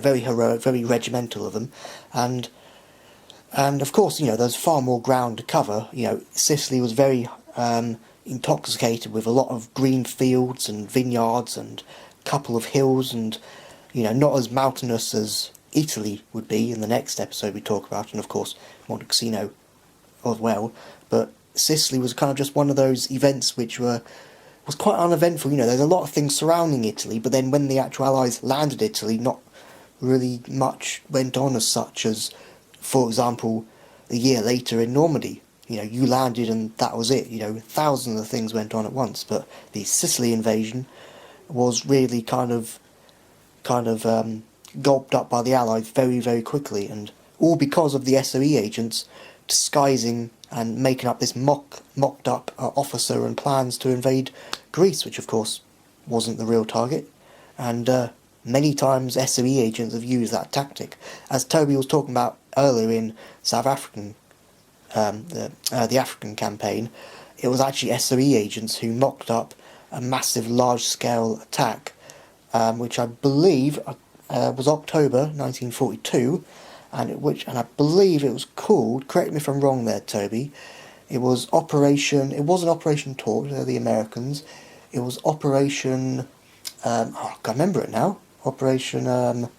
very heroic, very regimental of them, and of course, there's far more ground to cover. Sicily was very intoxicated with a lot of green fields and vineyards and a couple of hills, and not as mountainous as Italy would be in the next episode we talk about, and of course Monte Cassino as well. But Sicily was kind of just one of those events which was quite uneventful. There's a lot of things surrounding Italy, but then when the actual Allies landed Italy, not really much went on as such as, for example, a year later in Normandy. You landed and that was it. Thousands of things went on at once, but the Sicily invasion was really kind of gulped up by the Allies very, very quickly, and all because of the SOE agents disguising and making up this mocked up officer and plans to invade Greece, which of course wasn't the real target. And many times SOE agents have used that tactic, as Toby was talking about earlier in South African, the African campaign. It was actually SOE agents who mocked up a massive, large-scale attack, which I believe was October 1942, and I believe it was called, correct me if I'm wrong there, Toby, it wasn't Operation Torch, they're the Americans, it was Operation, I can't remember it now, Operation, what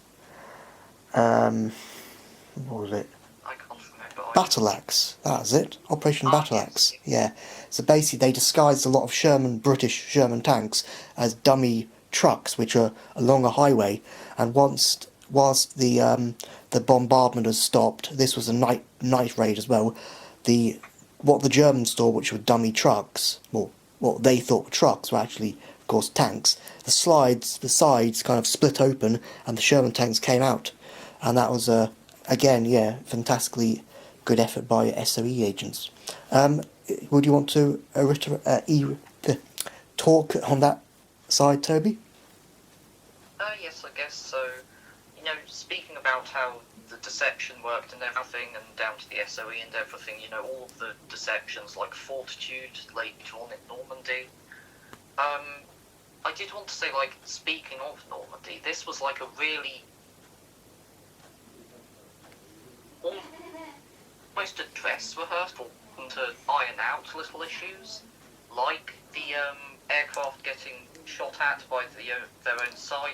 was it? I can't remember. Battle Axe, that was it, Operation Battle Axe, yes. yeah. So basically they disguised a lot of British Sherman tanks as dummy trucks which are along a highway, and whilst the bombardment has stopped, this was a night raid as well, what the Germans saw, which were dummy trucks, well, what they thought were trucks, were actually, of course, tanks. The sides kind of split open, and the Sherman tanks came out, and that was again, fantastically good effort by SOE agents. Would you want to talk on that side, Toby? Yes, I guess so. Speaking about how the deception worked and everything, and down to the SOE and everything, all of the deceptions, like Fortitude, later on in Normandy. I did want to say, speaking of Normandy, this was like a really almost a dress rehearsal to iron out little issues, like the aircraft getting shot at by their own side,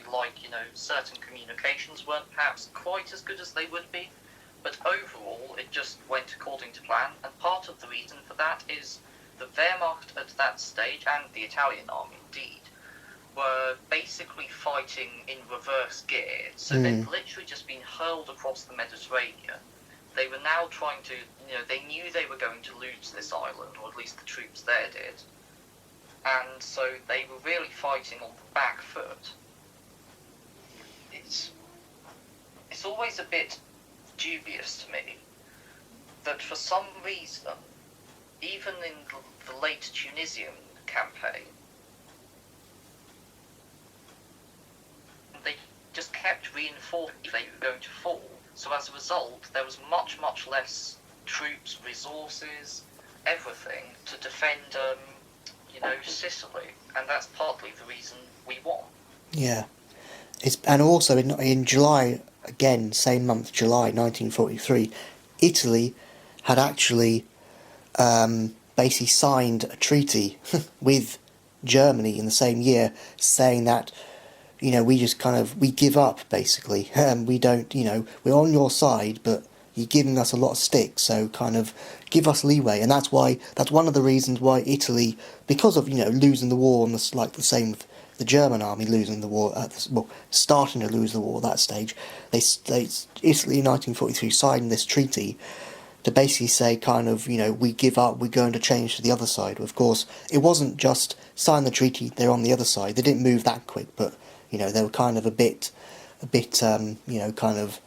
certain communications weren't perhaps quite as good as they would be, but overall it just went according to plan, and part of the reason for that is the Wehrmacht at that stage, and the Italian army indeed, were basically fighting in reverse gear, so they'd literally just been hurled across the Mediterranean. They were now trying to, they knew they were going to lose this island, or at least the troops there did, and so they were really fighting on the back foot. It's always a bit dubious to me that for some reason, even in the late Tunisian campaign, they just kept reinforcing they were going to fall. So as a result, there was much, much less troops, resources, everything to defend Sicily, and that's partly the reason we won. Yeah, and also in July, again, same month, July 1943, Italy had actually basically signed a treaty with Germany in the same year, saying that we give up, basically. We don't, we're on your side, but you're giving us a lot of sticks, so kind of give us leeway. And that's one of the reasons why Italy, because of, losing the war, and the same with the German army losing the war, starting to lose the war at that stage, Italy in 1943 signed this treaty to basically say we give up, we're going to change to the other side. Of course, it wasn't just sign the treaty, they're on the other side. They didn't move that quick, but they were kind of a bit, kind of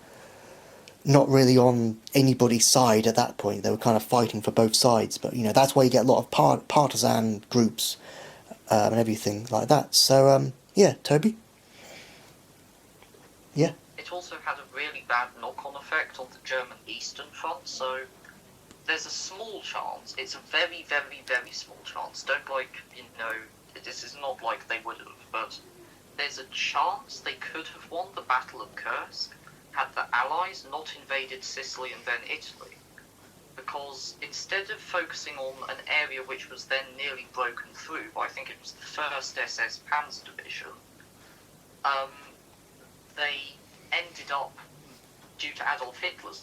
not really on anybody's side at that point. They were kind of fighting for both sides, but that's why you get a lot of partisan groups and everything like that. So Toby. Yeah. It also had a really bad knock-on effect on the German Eastern Front. So there's a small chance. It's a very, very, very small chance. Don't this is not like they would have, but there's a chance they could have won the Battle of Kursk had the Allies not invaded Sicily and then Italy. Because instead of focusing on an area which was then nearly broken through by, I think it was the 1st SS Panzer Division, they ended up, due to Adolf Hitler's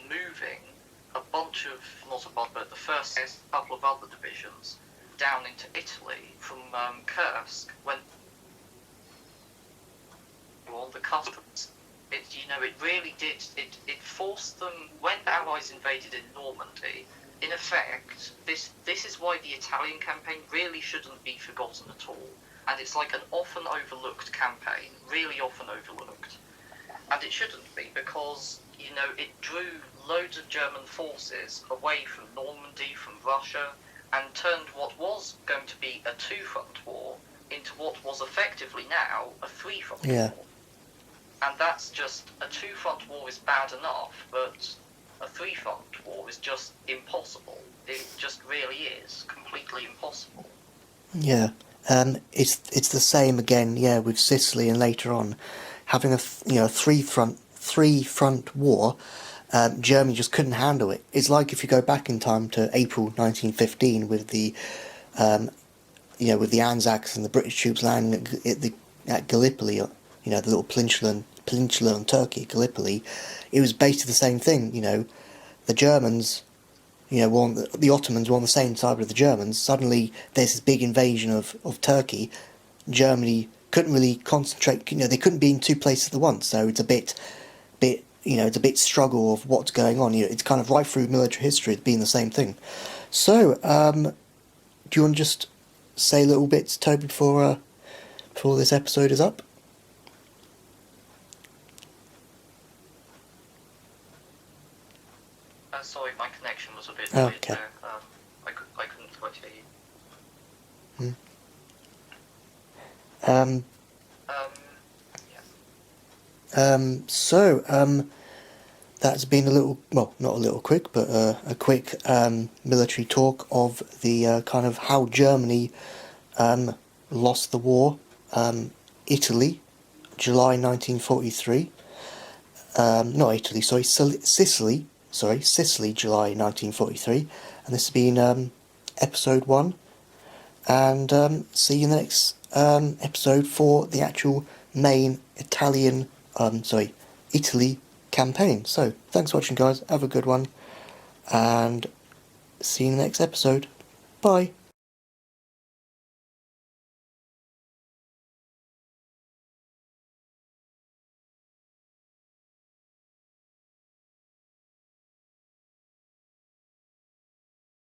moving a bunch of, not a bunch, but the first couple of other divisions down into Italy from Kursk, when on the customs. It really did. It forced them, when the Allies invaded in Normandy, in effect, this is why the Italian campaign really shouldn't be forgotten at all. And it's like an often overlooked campaign, really often overlooked. And it shouldn't be, because, it drew loads of German forces away from Normandy, from Russia, and turned what was going to be a two-front war into what was effectively now a three-front war. And that's just, a two-front war is bad enough, but a three-front war is just impossible. It just really is completely impossible. Yeah, it's the same again. Yeah, with Sicily and later on, having a three-front war. Germany just couldn't handle it. It's like if you go back in time to April 1915 with the, with the Anzacs and the British troops landing at Gallipoli, the little peninsula on Turkey, Gallipoli. It was basically the same thing. The Germans, the Ottomans were on the same side with the Germans. Suddenly, there's this big invasion of Turkey. Germany couldn't really concentrate. They couldn't be in two places at once. So it's a bit. It's a bit struggle of what's going on. It's kind of right through military history. It's been the same thing. So, do you want to just say a little bit, Toby, before this episode is up? Sorry, my connection was a bit weird Okay. there. I couldn't quite hear you. That's been a little, well, not a little quick, but a quick military talk of the kind of how Germany lost the war. Italy, July 1943. Not Italy, sorry, Sicily. Sicily, July 1943. And this has been episode 1. And see you in the next episode for the actual main Italy campaign. So, thanks for watching, guys. Have a good one. And see you in the next episode. Bye.